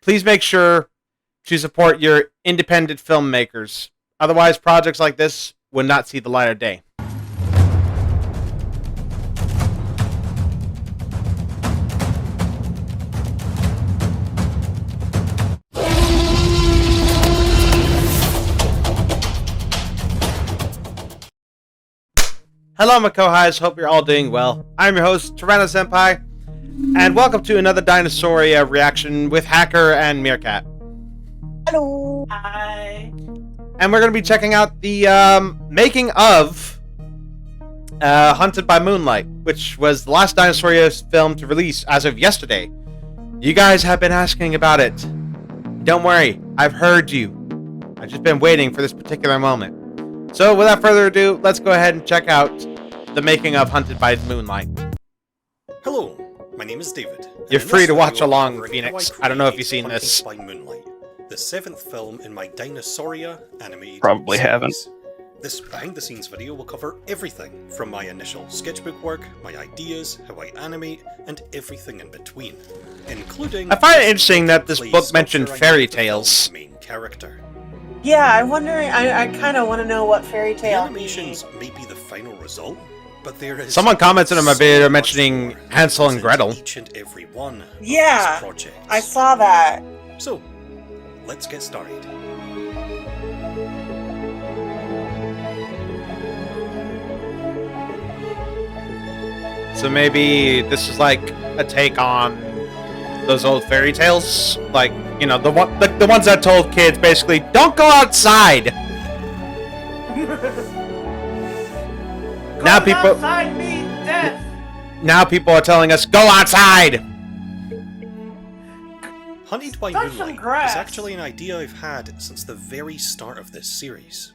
Please make sure to support your independent filmmakers. Otherwise, projects like this would not see the light of day. Hello, Makohais. Hope you're all doing well. I'm your host, Tyranno Senpai, and welcome to another Dinosauria reaction with Hacker and Meerkat. Hello. Hi. And we're going to be checking out the making of Hunted by Moonlight, which was the last Dinosauria film to release as of yesterday. You guys have been asking about it. Don't worry, I've heard you. I've just been waiting for this particular moment. So, without further ado, let's go ahead and check out the making of Hunted by Moonlight. Hello, my name is David. You're free to watch along, Phoenix. I don't know if you've seen this. By Moonlight, the 7th film in my Dinosauria animated Probably series. haven't. This behind-the-scenes video will cover everything from my initial sketchbook work, my ideas, how I animate, and everything in between, including. I find it interesting that this plays book mentioned sculpture fairy the film's tales. main character. Yeah, I'm wondering. I kind of want to know what fairy The tale animations may be the final result, but there is. Someone commented on my video so mentioning much more Hansel and into Gretel. Each and every one. Of Yeah, these projects. I saw that. So, let's get started. So maybe this is like a take on those old fairy tales, like, you know, the ones that told kids basically don't go outside. Now people outside means death. now people are telling us go outside. Hunted by Touch some Moonlight grass. is actually an idea I've had since the very start of this series.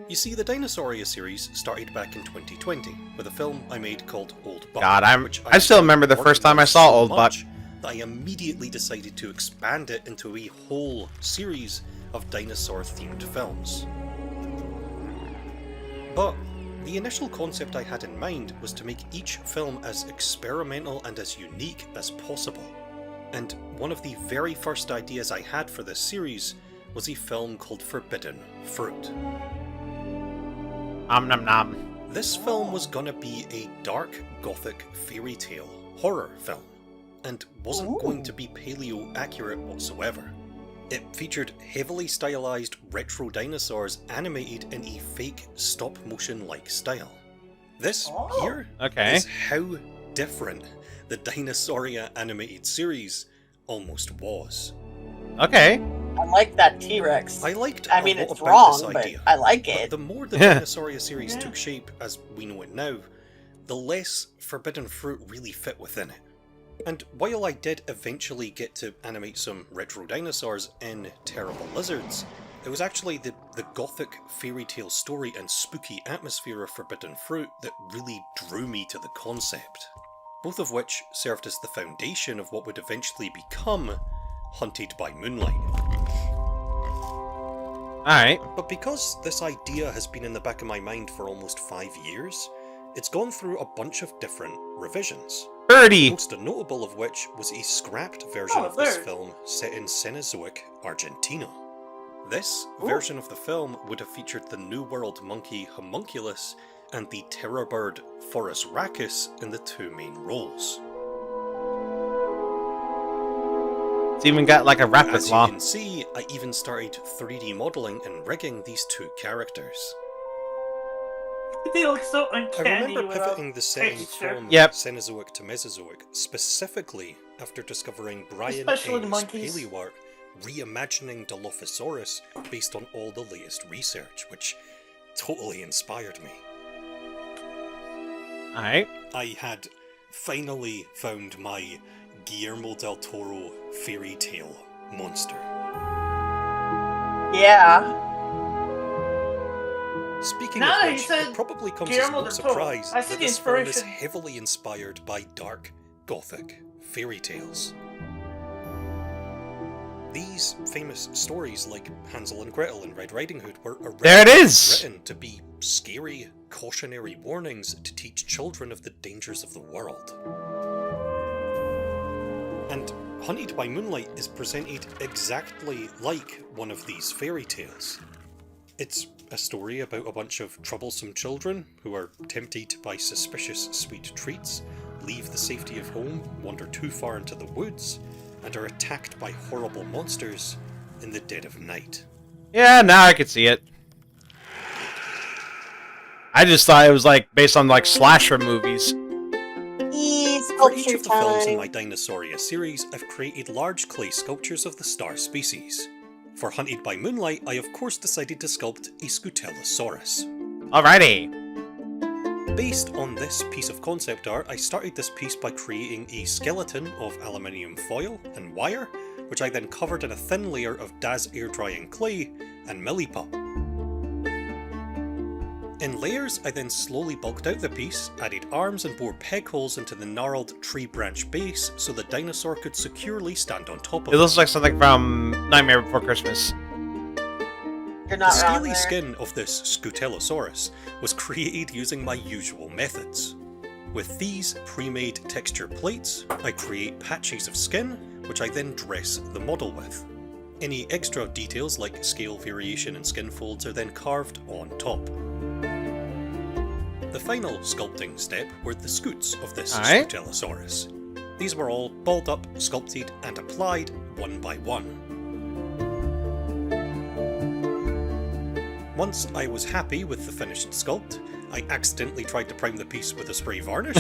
You see, the Dinosauria series started back in 2020 with a film I made called Old Buck. God, which I still remember the first time I saw Old Buck. That I immediately decided to expand it into a whole series of dinosaur-themed films. But the initial concept I had in mind was to make each film as experimental and as unique as possible. And one of the very first ideas I had for this series was a film called Forbidden Fruit. Nom nom. This film was gonna be a dark, gothic, fairy tale horror film, and wasn't going to be paleo accurate whatsoever. It featured heavily stylized retro dinosaurs animated in a fake stop-motion-like style. This here Okay. is how different the Dinosauria animated series almost was. Okay. I like that T-Rex. I liked I a mean, lot it's about wrong, this but idea. I like But it. the more the Yeah. Dinosauria series took shape as we know it now, the less Forbidden Fruit really fit within it. And while I did eventually get to animate some retro dinosaurs in Terrible Lizards, it was actually the gothic fairy tale story and spooky atmosphere of Forbidden Fruit that really drew me to the concept. Both of which served as the foundation of what would eventually become Hunted by Moonlight. Alright. But because this idea has been in the back of my mind for almost 5 years, it's gone through a bunch of different revisions. Birdie. Most notable of which was a scrapped version of this film set in Cenozoic Argentina. This version of the film would have featured the New World monkey Homunculus and the terror bird Forus Racus in the two main roles. It's even got like a rapid As you claw. can see, I even started 3D modelling and rigging these two characters. They look so I uncanny. remember pivoting the setting texture. from Yep. Cenozoic to Mesozoic specifically after discovering Brian Especially the A's monkeys. paleoart reimagining Dilophosaurus based on all the latest research, which totally inspired me. Alright. I had finally found my Guillermo del Toro fairy tale monster. Yeah. Speaking Now of that you which, said it probably comes Guillermo as no del Toro, surprise I see that the this film is inspiration. heavily inspired by dark, gothic fairy tales. These famous stories like Hansel and Gretel and Red Riding Hood were There it originally is! written to be scary, cautionary warnings to teach children of the dangers of the world. And Hunted by Moonlight is presented exactly like one of these fairy tales. It's a story about a bunch of troublesome children who are tempted by suspicious sweet treats, leave the safety of home, wander too far into the woods, and are attacked by horrible monsters in the dead of night. Yeah, now I can see it. I just thought it was like based on like slasher movies. For each Sculpture of the films in time. my Dinosauria series, I've created large clay sculptures of the star species. For Hunted by Moonlight, I of course decided to sculpt a Scutellosaurus. Alrighty. Based on this piece of concept art, I started this piece by creating a skeleton of aluminium foil and wire, which I then covered in a thin layer of DAS air drying clay and Milliput. In layers, I then slowly bulked out the piece, added arms and bored peg holes into the gnarled tree branch base so the dinosaur could securely stand on top of It looks like something from Nightmare Before Christmas. You're The not wrong scaly there. skin of this Scutellosaurus was created using my usual methods. With these pre-made texture plates, I create patches of skin, which I then dress the model with. Any extra details like scale variation and skin folds are then carved on top. The final sculpting step were the scutes of this Aye. Scutellosaurus. These were all balled up, sculpted, and applied one by one. Once I was happy with the finished sculpt, I accidentally tried to prime the piece with a spray varnish,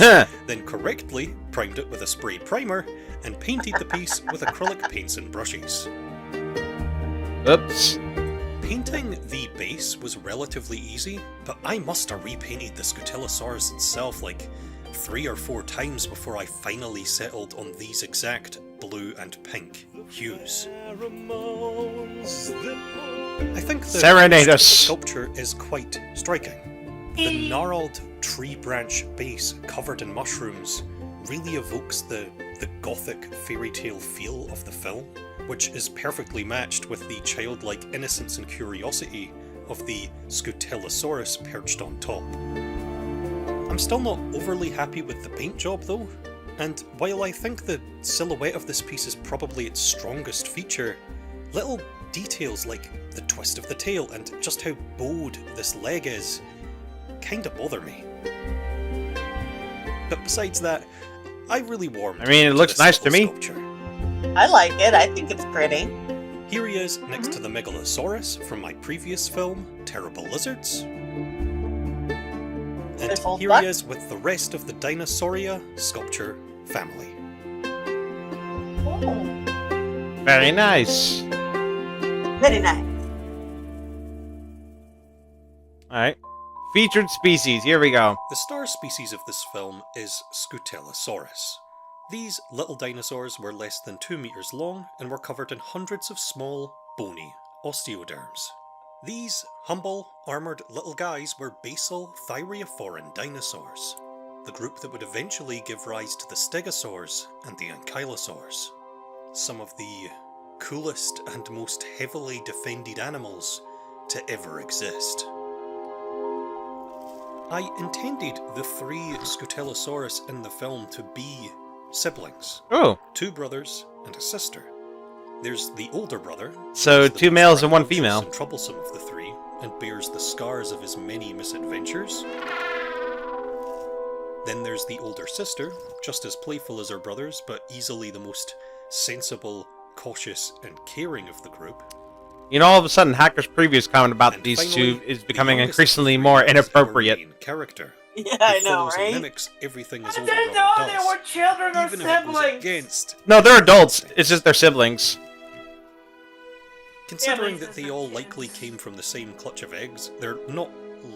then correctly primed it with a spray primer, and painted the piece with acrylic paints and brushes. Oops. Painting the base was relatively easy, but I must have repainted the Scutellosaurus itself like 3 or 4 times before I finally settled on these exact blue and pink hues. I think the Serenade us. sculpture is quite striking. The gnarled tree branch base covered in mushrooms really evokes the gothic fairy tale feel of the film, which is perfectly matched with the childlike innocence and curiosity of the Scutellosaurus perched on top. I'm still not overly happy with the paint job though, and while I think the silhouette of this piece is probably its strongest feature, little details like the twist of the tail and just how bowed this leg is kinda bother me. But besides that, I really warmed I mean, it to looks this nice to little me. sculpture. I like it. I think it's pretty. Here he is next to the Megalosaurus from my previous film, Terrible Lizards. And This old here buck? he is with the rest of the Dinosauria sculpture family. Oh, Very nice. very nice. Alright. Featured species. Here we go. The star species of this film is Scutellosaurus. These little dinosaurs were less than 2 meters long and were covered in hundreds of small, bony osteoderms. These humble, armoured little guys were basal thyreophorian dinosaurs, the group that would eventually give rise to the stegosaurs and the ankylosaurs. Some of the coolest and most heavily defended animals to ever exist. I intended the 3 Scutellosaurus in the film to be siblings. Oh. 2 brothers and a sister. There's the older brother. So who's the 2 males and 1 precocious female. and troublesome of the 3, and bears the scars of his many misadventures. Then there's the older sister, just as playful as her brothers, but easily the most sensible, cautious, and caring of the group. You know, all of a sudden, Hacker's previous comment about And these finally, 2 is the becoming youngest of increasingly the 3 more is our inappropriate. main character. Yeah, I who know, follows and right? mimics everything his I older didn't brother know does, they were children or even if it goes siblings. against. No, they're adults. It's just their siblings. Considering Yeah, that but they all likely came from the same clutch of eggs, they're not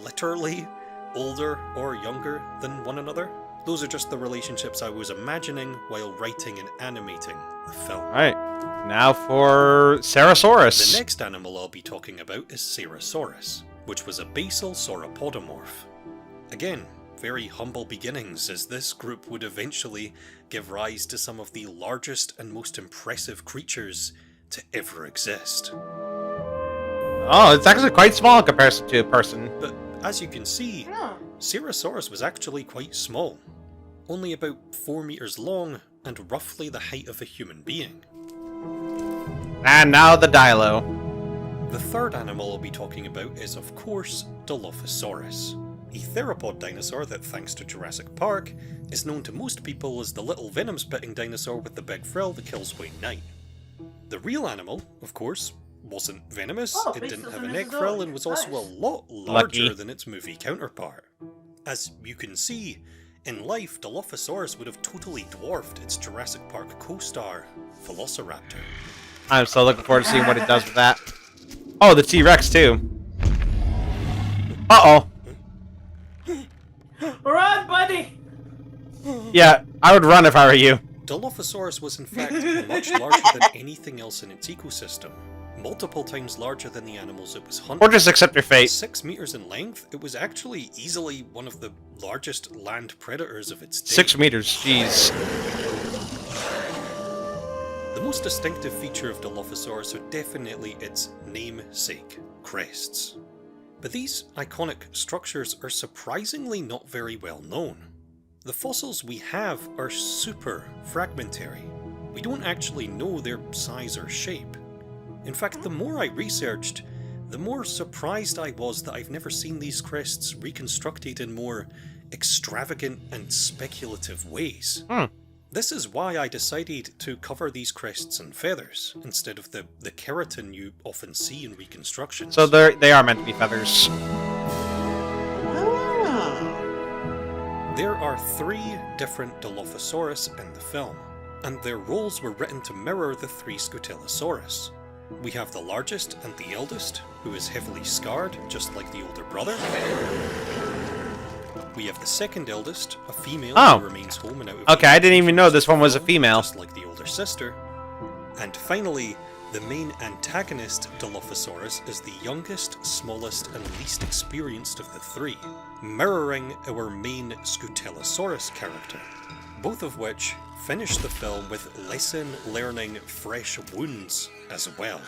literally older or younger than one another. Those are just the relationships I was imagining while writing and animating the film. Alright. Now for The Sarasaurus. next animal I'll be talking about is Sarasaurus, which was a basal sauropodomorph. Again, very humble beginnings, as this group would eventually give rise to some of the largest and most impressive creatures to ever exist. Oh, it's actually quite small in comparison to a person. But as you can see, Oh. Sarasaurus was actually quite small. Only about 4 meters long and roughly the height of a human being. And now the Dilo. The third animal I'll be talking about is, of course, Dilophosaurus, a theropod dinosaur that, thanks to Jurassic Park, is known to most people as the little venom-spitting dinosaur with the big frill that kills Wayne Knight. The real animal, of course, wasn't venomous, it didn't have a neck frill, and was also a lot larger than its movie counterpart. As you can see, in life, Dilophosaurus would have totally dwarfed its Jurassic Park co-star, Velociraptor. I'm so looking forward to seeing what it does with that. Oh, the T-Rex too. Uh-oh. Run, buddy! Yeah, I would run if I were you. Dilophosaurus was in fact much larger than anything else in its ecosystem, multiple times larger than the animals it was hunting. Or just accept your fate. 6 meters in length, it was actually easily one of the largest land predators of its day. 6 meters, jeez. The most distinctive feature of Dilophosaurus are definitely its namesake, crests. But these iconic structures are surprisingly not very well known. The fossils we have are super fragmentary. We don't actually know their size or shape. In fact, the more I researched, the more surprised I was that I've never seen these crests reconstructed in more extravagant and speculative ways. This is why I decided to cover these crests and feathers, instead of the keratin you often see in reconstructions. So they are meant to be feathers. There are 3 different Dilophosaurus in the film, and their roles were written to mirror the 3 Scutellosaurus. We have the largest and the eldest, who is heavily scarred, just like the older brother. We have the second eldest, a female who remains home and out of Okay, I didn't even know this one was a female. just like the older sister. And finally, the main antagonist, Dilophosaurus, is the youngest, smallest, and least experienced of the 3, mirroring our main Scutellosaurus character, both of which finish the film with lesson learning fresh wounds as well.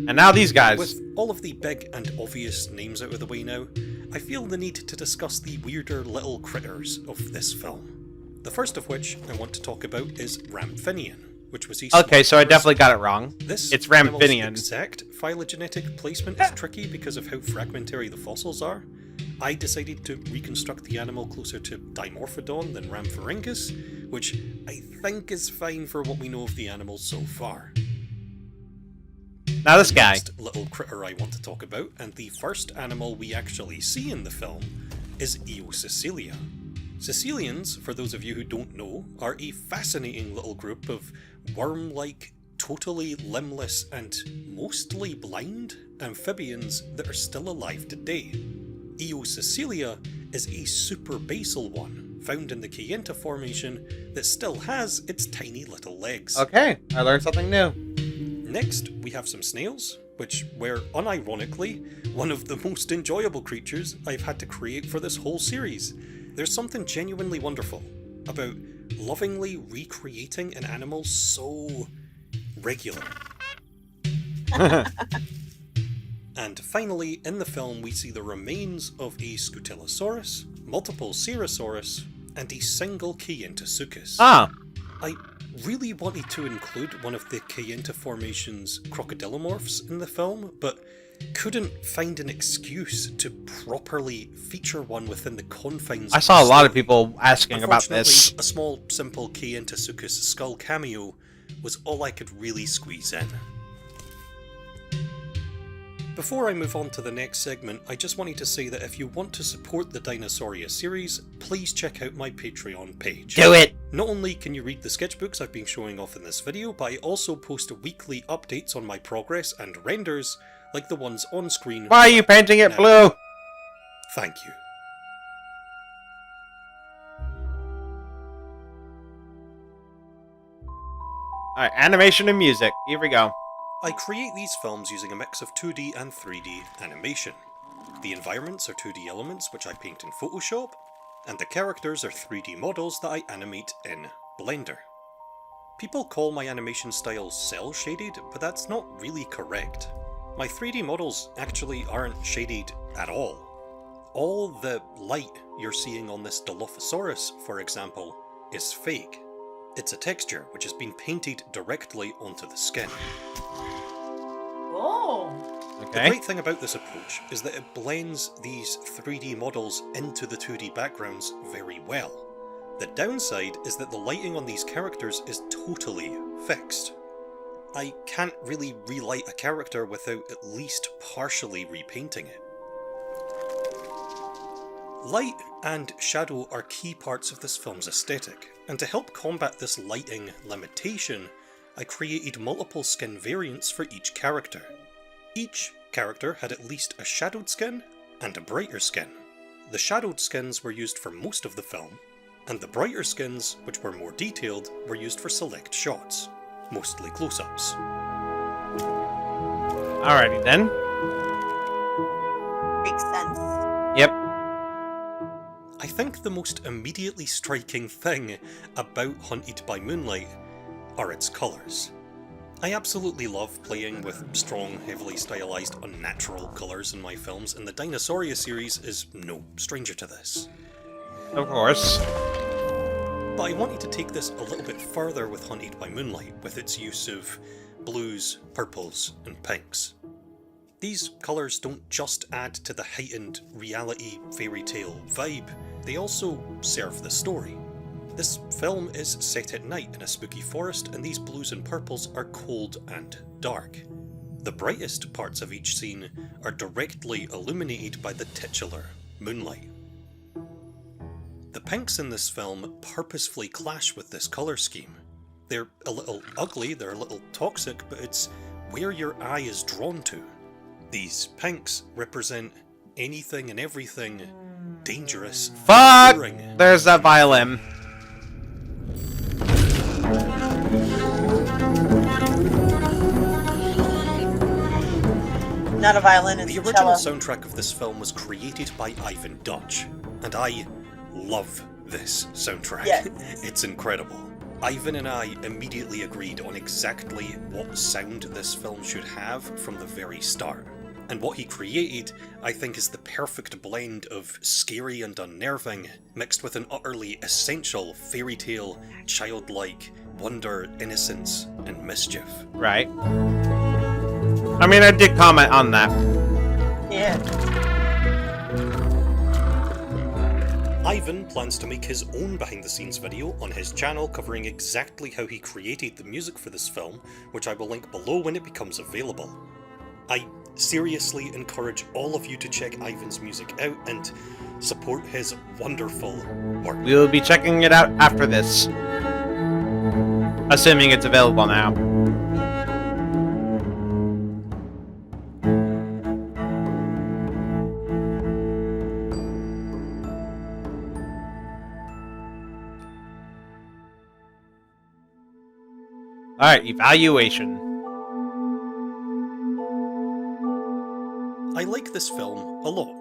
And now these guys. With all of the big and obvious names out of the way now, I feel the need to discuss the weirder little critters of this film. The first of which I want to talk about is Ramphinian, which was Okay, so I definitely got it wrong. This It's animal's Ramphinian. exact phylogenetic placement is tricky because of how fragmentary the fossils are. I decided to reconstruct the animal closer to Dimorphodon than Rhamphorhynchus, which I think is fine for what we know of the animal so far. Now this guy. Next little critter I want to talk about, and the first animal we actually see in the film, is Eosicilia. Caecilians, for those of you who don't know, are a fascinating little group of worm-like, totally limbless and mostly blind amphibians that are still alive today. Eosicilia is a superbasal one, found in the Kayenta Formation, that still has its tiny little legs. Okay, I learned something new. Next, we have some snails, which were, unironically, one of the most enjoyable creatures I've had to create for this whole series. There's something genuinely wonderful about lovingly recreating an animal so regular. And finally, in the film, we see the remains of a Scutellosaurus, multiple Ceratosaurus, and a single Kayentasuchus. I really wanted to include one of the Kayenta Formation's crocodilomorphs in the film, but couldn't find an excuse to properly feature one within the confines I of saw the a lot of story. people asking about this. Unfortunately, a small, simple Kayentasuchus skull cameo was all I could really squeeze in. Before I move on to the next segment, I just wanted to say that if you want to support the Dinosauria series, please check out my Patreon page. Do it! Not only can you read the sketchbooks I've been showing off in this video, but I also post weekly updates on my progress and renders, like the ones on screen. Why are you painting it now. blue? Thank you. Alright, animation and music. Here we go. I create these films using a mix of 2D and 3D animation. The environments are 2D elements which I paint in Photoshop, and the characters are 3D models that I animate in Blender. People call my animation style cel-shaded, but that's not really correct. My 3D models actually aren't shaded at all. all the light you're seeing on this Dilophosaurus, for example, is fake. It's a texture which has been painted directly onto the skin. Oh. The Okay. great thing about this approach is that it blends these 3D models into the 2D backgrounds very well. The downside is that the lighting on these characters is totally fixed. I can't really relight a character without at least partially repainting it. Light and shadow are key parts of this film's aesthetic, and to help combat this lighting limitation, I created multiple skin variants for each character. Each character had at least a shadowed skin and a brighter skin. The shadowed skins were used for most of the film, and the brighter skins, which were more detailed, were used for select shots, mostly close-ups. Alrighty then. Makes sense. Yep. I think the most immediately striking thing about Hunted by Moonlight are its colours. I absolutely love playing with strong, heavily stylised, unnatural colours in my films, and the Dinosauria series is no stranger to this. Of course. But I wanted to take this a little bit further with Hunted by Moonlight, with its use of blues, purples, and pinks. These colours don't just add to the heightened reality fairy tale vibe, they also serve the story. This film is set at night in a spooky forest, and these blues and purples are cold and dark. The brightest parts of each scene are directly illuminated by the titular moonlight. The pinks in this film purposefully clash with this colour scheme. They're a little ugly, they're a little toxic, but it's where your eye is drawn to. These pinks represent anything and everything dangerous. Fuck! Boring. There's that violin. Not a violin, it's The a original cello. soundtrack of this film was created by Ivan Dutch, and I love this soundtrack. Yes. It's incredible. Ivan and I immediately agreed on exactly what sound this film should have from the very start. And what he created, I think, is the perfect blend of scary and unnerving, mixed with an utterly essential fairy tale, childlike wonder, innocence, and mischief. Right. I mean, I did comment on that. Yeah. Ivan plans to make his own behind-the-scenes video on his channel covering exactly how he created the music for this film, which I will link below when it becomes available. I seriously encourage all of you to check Ivan's music out and support his wonderful work. We'll be checking it out after this. Assuming it's available now. Alright, evaluation. I like this film a lot.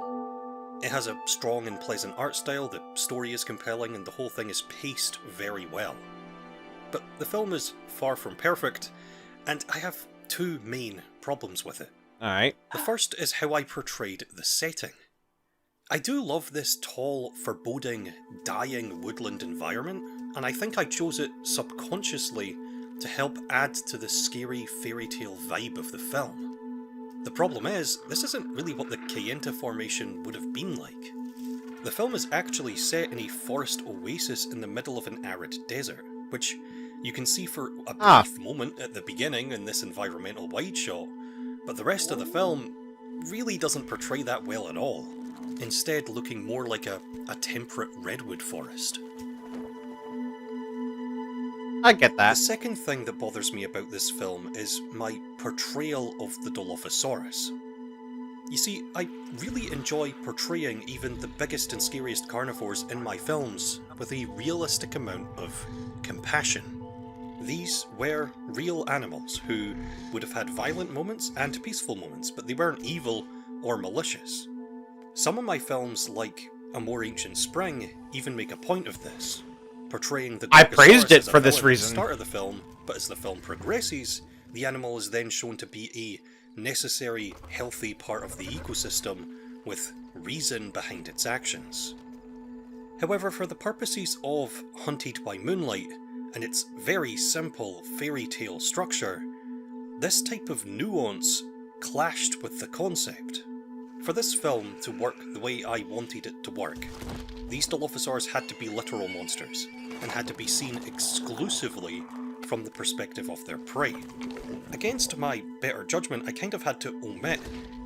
It has a strong and pleasant art style, the story is compelling, and the whole thing is paced very well. But the film is far from perfect, and I have two main problems with it. Alright. The first is how I portrayed the setting. I do love this tall, foreboding, dying woodland environment, and I think I chose it subconsciously to help add to the scary fairy tale vibe of the film. The problem is, this isn't really what the Kayenta Formation would have been like. The film is actually set in a forest oasis in the middle of an arid desert, which you can see for a brief moment at the beginning in this environmental wide shot, but the rest of the film really doesn't portray that well at all, instead looking more like a temperate redwood forest. I get The that. second thing that bothers me about this film is my portrayal of the Dilophosaurus. You see, I really enjoy portraying even the biggest and scariest carnivores in my films with a realistic amount of compassion. These were real animals who would have had violent moments and peaceful moments, but they weren't evil or malicious. Some of my films, like A More Ancient Spring, even make a point of this, portraying the I Dilophosaurus praised it as a for this villain at reason. the start of the film, but as the film progresses, the animal is then shown to be a necessary, healthy part of the ecosystem with reason behind its actions. However, for the purposes of Hunted by Moonlight and its very simple fairy tale structure, this type of nuance clashed with the concept. For this film to work the way I wanted it to work, these Dilophosaurs had to be literal monsters, and had to be seen exclusively from the perspective of their prey. Against my better judgment, I kind of had to omit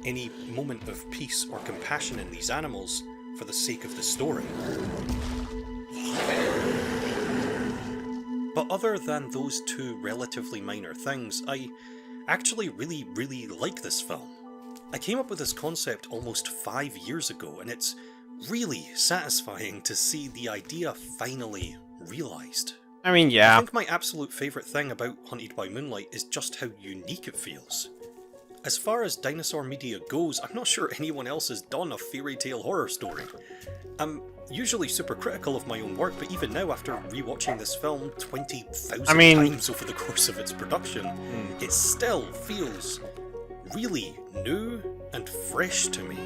any moment of peace or compassion in these animals for the sake of the story. But other than those two relatively minor things, I actually really like this film. I came up with this concept almost 5 years ago, and it's really satisfying to see the idea finally realised. I mean, yeah. I think my absolute favourite thing about Hunted by Moonlight is just how unique it feels. As far as dinosaur media goes, I'm not sure anyone else has done a fairy tale horror story. I'm usually super critical of my own work, but even now, after rewatching this film 20,000 times over the course of its production, it still feels really new and fresh to me.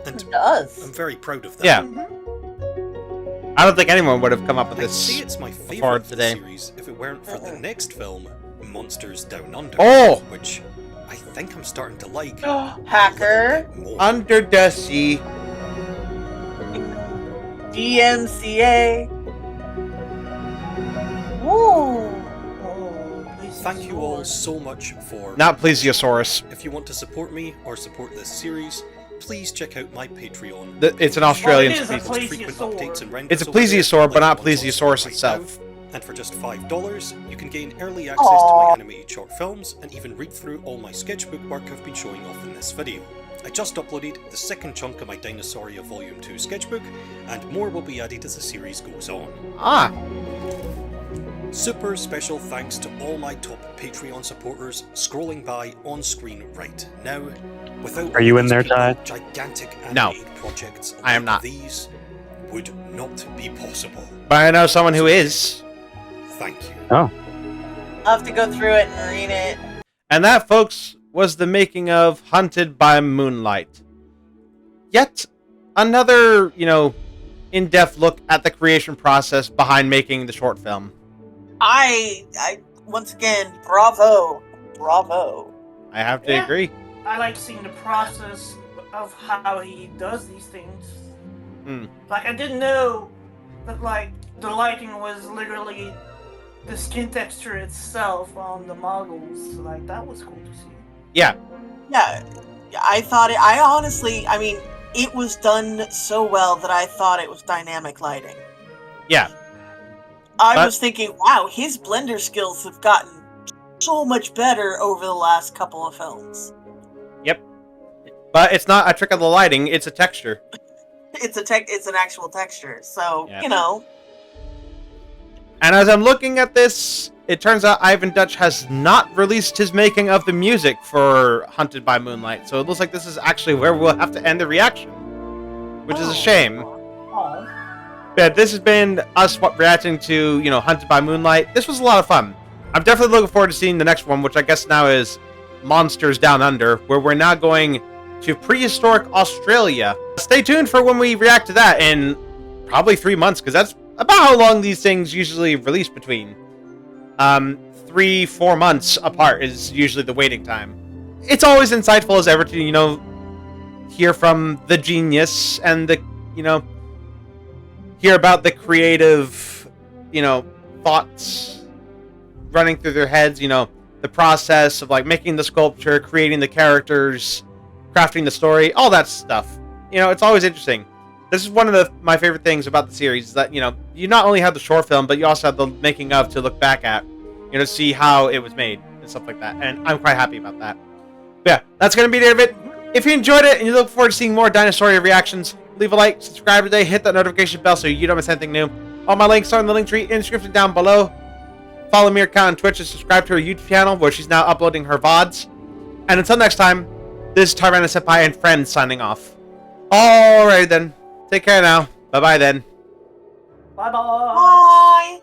And It does. I'm very proud of that. Yeah. I don't think anyone would have come up with I'd this say it's my before favourite today. series if it weren't for the next film, Monsters Down Under, Oh! which I think I'm starting to like Hacker. a little bit more. Under the Sea. DMCA. Woo. Thank you all so much for... Not Plesiosaurus. If you want to support me or support this series, please check out my Patreon. It's an Australian Well, it is a species. Frequent plesiosaur. updates and renders It's a over there, plesiosaur, but like not the ones on Plesiosaurus right itself. now. And for just $5, you can gain early access to my animated short films and even read through all my sketchbook work I've been showing off in this video. I just uploaded the second chunk of my Dinosauria Volume 2 sketchbook, and more will be added as the series goes on. Ah. Super special thanks to all my top Patreon supporters scrolling by on screen right now. Without Are you in these there, people, Ty? gigantic No. animated projects I am like not. These would not be possible. But I know someone who is. Thank you. I'll have to go through it and read it. And that, folks, was the making of Hunted by Moonlight. Yet another, in-depth look at the creation process behind making the short film. I once again, bravo. I have to Yeah. agree. I like seeing the process of how he does these things. Like, I didn't know that, like, the lighting was literally the skin texture itself on the models. Like, that was cool to see. Yeah. Yeah, I thought it. I honestly, it was done so well that I thought it was dynamic lighting. Yeah. I was thinking, wow, his blender skills have gotten so much better over the last couple of films. Yep. But it's not a trick of the lighting, it's a texture. It's an actual texture. So, Yeah. And as I'm looking at this, it turns out Ivan Dutch has not released his making of the music for Hunted by Moonlight. So it looks like this is actually where we'll have to end the reaction. Which is a shame. Oh. But this has been us reacting to, Hunted by Moonlight. This was a lot of fun. I'm definitely looking forward to seeing the next one, which I guess now is Monsters Down Under, where we're now going to prehistoric Australia. Stay tuned for when we react to that in probably 3 months, because that's about how long these things usually release between. 3-4 months apart is usually the waiting time. It's always insightful as ever to, hear from the genius and the, hear about the creative, thoughts running through their heads, the process of, like, making the sculpture, creating the characters, crafting the story, all that stuff. It's always interesting. This is one of my favorite things about the series, is that, you not only have the short film, but you also have the making of to look back at, to see how it was made and stuff like that. And I'm quite happy about that. But yeah, that's going to be the end of it. If you enjoyed it and you look forward to seeing more Dinosauria reactions, leave a like, subscribe today, hit that notification bell so you don't miss anything new. All my links are in the link tree in the description down below. Follow me account on Twitch and subscribe to her YouTube channel, where she's now uploading her VODs. And until next time, this is Tyrana Senpai and friends signing off. Alright then. Take care now. Bye-bye then. Bye-bye. Bye.